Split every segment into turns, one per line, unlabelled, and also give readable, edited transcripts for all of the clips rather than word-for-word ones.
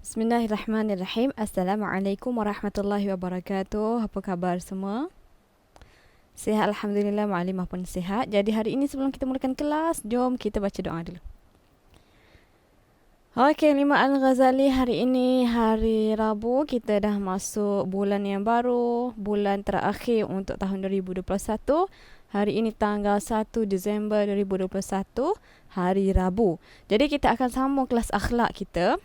Bismillahirrahmanirrahim. Assalamualaikum warahmatullahi wabarakatuh. Apa khabar semua? Sihat Alhamdulillah, Ma'alimah pun sihat. Jadi hari ini sebelum kita mulakan kelas, jom kita baca doa dulu. Okey, Imam Al-Ghazali, hari ini hari Rabu. Kita dah masuk bulan yang baru, bulan terakhir untuk tahun 2021. Hari ini tanggal 1 Disember 2021, hari Rabu. Jadi kita akan sambung kelas akhlak kita.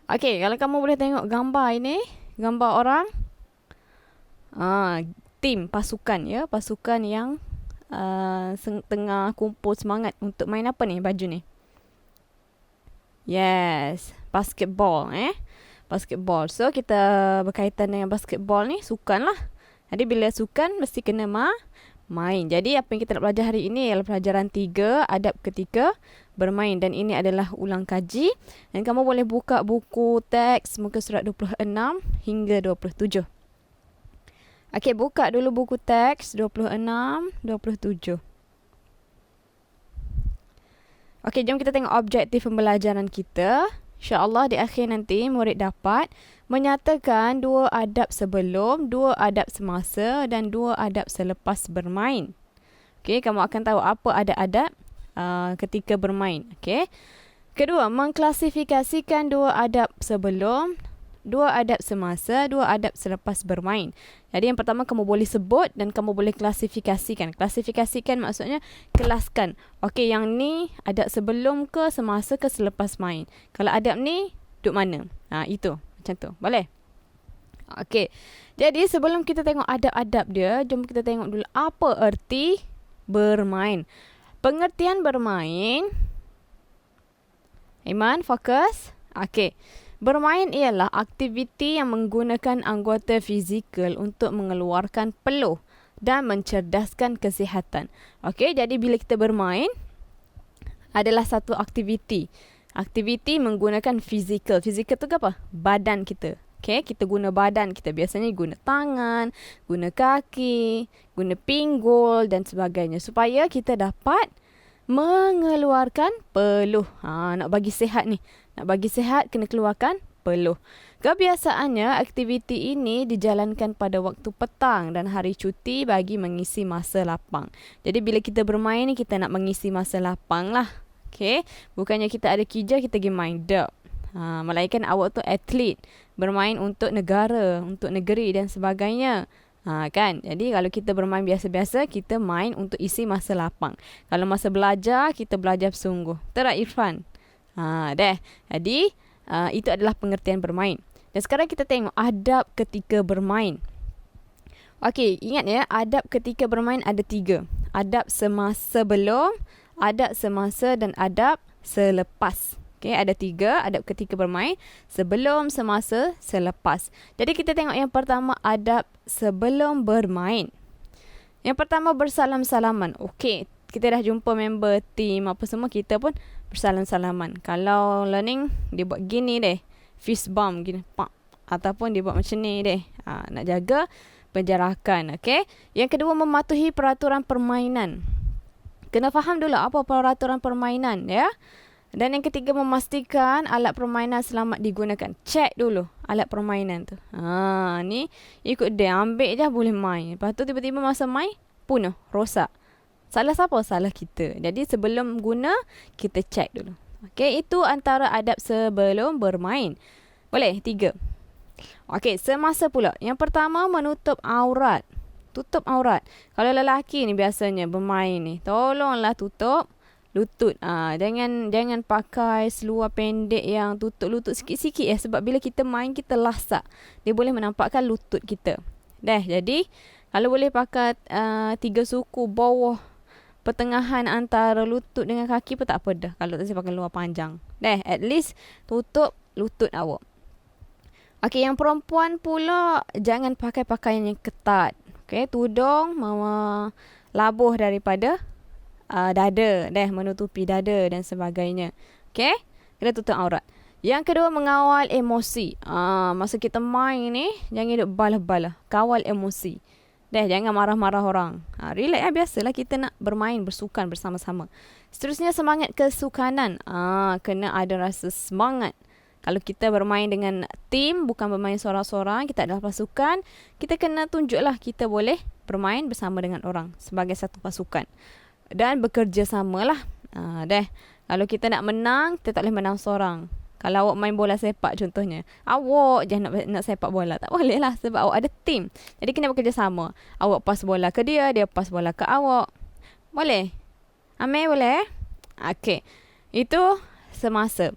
Okey, kalau kamu boleh tengok gambar ini, gambar orang, tim, pasukan ya, pasukan yang tengah kumpul semangat untuk main apa ni, baju ni? Yes, basketball basketball. So kita berkaitan dengan basketball ni, sukan lah. Jadi bila sukan mesti kena main. Jadi apa yang kita nak belajar hari ini ialah pelajaran 3, adab ketika bermain, dan ini adalah ulang kaji, dan kamu boleh buka buku teks muka surat 26 hingga 27. Okey, buka dulu buku teks 26, 27. Okey, jom kita tengok objektif pembelajaran kita. InsyaAllah di akhir nanti murid dapat menyatakan 2 adab sebelum, 2 adab semasa dan 2 adab selepas bermain. Okey, kamu akan tahu apa adab-adab ketika bermain. Okey. Kedua, mengklasifikasikan 2 adab sebelum, 2 adab semasa, 2 adab selepas bermain. Jadi yang pertama kamu boleh sebut dan kamu boleh klasifikasikan. Klasifikasikan maksudnya kelaskan. Okey, yang ni adab sebelum ke, semasa ke, selepas main. Kalau adab ni duduk mana? Itu. Macam tu. Boleh? Okey. Jadi sebelum kita tengok adab-adab dia, jom kita tengok dulu apa erti bermain. Pengertian bermain. Iman, fokus. Okey. Bermain ialah aktiviti yang menggunakan anggota fizikal untuk mengeluarkan peluh dan mencerdaskan kesihatan. Okey, jadi bila kita bermain adalah satu aktiviti. Aktiviti menggunakan fizikal. Fizikal tu apa? Badan kita. Okey, kita guna badan kita. Biasanya guna tangan, guna kaki, guna pinggul dan sebagainya supaya kita dapat mengeluarkan peluh. Nak bagi sihat ni. Nak bagi sihat, kena keluarkan peluh. Kebiasaannya, aktiviti ini dijalankan pada waktu petang dan hari cuti bagi mengisi masa lapang. Jadi, bila kita bermain ni, kita nak mengisi masa lapang lah. Okay? Bukannya kita ada kerja, kita pergi main. Tak. Melainkan awak tu atlet. Bermain untuk negara, untuk negeri dan sebagainya. Kan? Jadi, kalau kita bermain biasa-biasa, kita main untuk isi masa lapang. Kalau masa belajar, kita belajar bersungguh. Tak, Irfan? Dah. Jadi, itu adalah pengertian bermain. Dan sekarang kita tengok adab ketika bermain. Okey, ingat ya, adab ketika bermain ada 3. Adab semasa sebelum, adab semasa dan adab selepas. Okey, ada 3 adab ketika bermain, sebelum, semasa, selepas. Jadi kita tengok yang pertama, adab sebelum bermain. Yang pertama, bersalam-salaman. Okey, kita dah jumpa member team apa semua, kita pun bersalam-salaman. Kalau learning, dia buat gini deh. Fist bump gini. Pak. Ataupun dia buat macam ni deh. Nak jaga penjarakan. Okay. Yang kedua, mematuhi peraturan permainan. Kena faham dulu apa peraturan permainan. Ya. Dan yang ketiga, memastikan alat permainan selamat digunakan. Check dulu alat permainan tu. Ni ikut dia. Ambil je boleh main. Lepas tu tiba-tiba masa main, punah, rosak. Salah siapa? Salah kita. Jadi sebelum guna, kita check dulu. Okey, itu antara adab sebelum bermain. Boleh? 3. Okey, semasa pula. Yang pertama, menutup aurat. Tutup aurat. Kalau lelaki ni biasanya bermain ni, tolonglah tutup lutut. Jangan pakai seluar pendek yang tutup lutut sikit-sikit ya. Sebab bila kita main, kita lasak. Dia boleh menampakkan lutut kita. Dah, jadi kalau boleh pakai 3 suku bawah, pertengahan antara lutut dengan kaki pun tak apa dah. Kalau tak pakai luar panjang. Dah, at least tutup lutut awak. Okey, yang perempuan pula jangan pakai pakaian yang ketat. Okey, tudung labuh daripada dada. Dah, menutupi dada dan sebagainya. Okey, kena tutup aurat. Yang kedua, mengawal emosi. Masa kita main ni, jangan duduk balah-balah. Kawal emosi. Dah, jangan marah-marah orang. Relax lah, biasalah kita nak bermain, bersukan bersama-sama. Seterusnya, semangat kesukanan. Kena ada rasa semangat. Kalau kita bermain dengan tim, bukan bermain seorang-seorang, kita adalah pasukan, kita kena tunjuklah kita boleh bermain bersama dengan orang sebagai satu pasukan. Dan bekerja samalah. Dah. Kalau kita nak menang, kita tak boleh menang seorang. Kalau awak main bola sepak contohnya, awak je nak sepak bola. Tak boleh lah sebab awak ada tim. Jadi kena bekerjasama. Awak pas bola ke dia, dia pas bola ke awak. Boleh? Amir boleh? Okey. Itu semasa.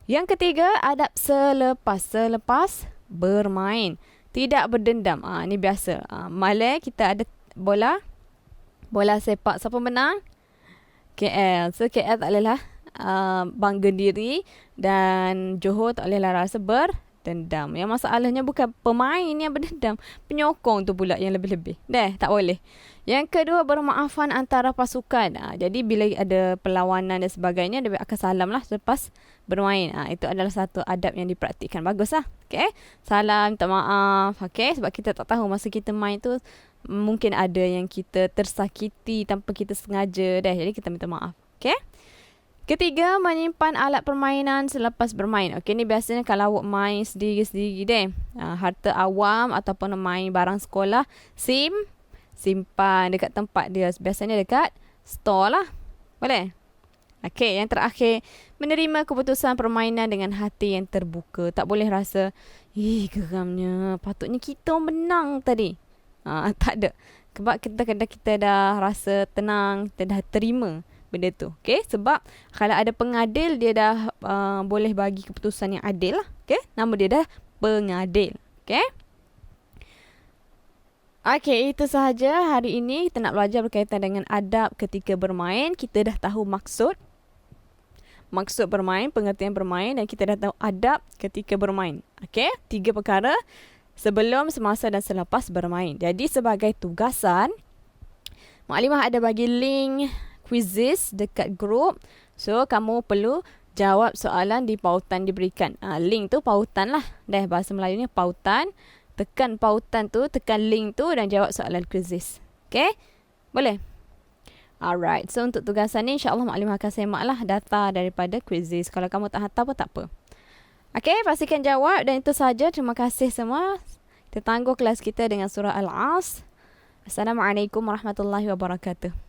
Yang ketiga, adab selepas bermain. Tidak berdendam. Ni biasa. Malam kita ada bola sepak. Siapa menang? KL. So KL tak boleh lah bangga diri dan Johor tak boleh lah rasa berdendam. Yang masalahnya bukan pemain yang berdendam, penyokong tu pula yang lebih-lebih. Tak boleh. Yang kedua, bermaafan antara pasukan. Jadi bila ada perlawanan dan sebagainya, dia akan salam lah selepas bermain. Itu adalah satu adab yang dipraktikkan. Bagus lah. Okay? Salam, minta maaf. Okay? Sebab kita tak tahu masa kita main tu mungkin ada yang kita tersakiti tanpa kita sengaja. Jadi kita minta maaf. Okay? Ketiga, menyimpan alat permainan selepas bermain. Okey, ni biasanya kalau awak main sendiri-sendiri harta awam ataupun main barang sekolah, simpan dekat tempat dia. Biasanya dekat store lah. Boleh? Okey, yang terakhir, menerima keputusan permainan dengan hati yang terbuka. Tak boleh rasa, geramnya, patutnya kita menang tadi. Tak ada. Sebab kita dah rasa tenang, kita dah terima benda tu. Okay? Sebab kalau ada pengadil, dia dah boleh bagi keputusan yang adil lah. Okay? Nama dia dah pengadil. Okay? Okay, itu sahaja hari ini kita nak belajar berkaitan dengan adab ketika bermain. Kita dah tahu maksud bermain, pengertian bermain, dan kita dah tahu adab ketika bermain. Okay? 3 perkara sebelum, semasa dan selepas bermain. Jadi sebagai tugasan, Maklimah ada bagi link quizzes dekat grup. So, kamu perlu jawab soalan di pautan diberikan. Link tu pautan lah. Bahasa Melayunya pautan. Tekan pautan tu, tekan link tu dan jawab soalan quizzes. Okay? Boleh? Alright. So, untuk tugasan ni, insyaAllah Maklimah akan semaklah data daripada quizzes. Kalau kamu tak hantar pun tak apa. Okay? Pastikan jawab. Dan itu sahaja. Terima kasih semua. Kita tangguh kelas kita dengan surah Al-As. Assalamualaikum warahmatullahi wabarakatuh.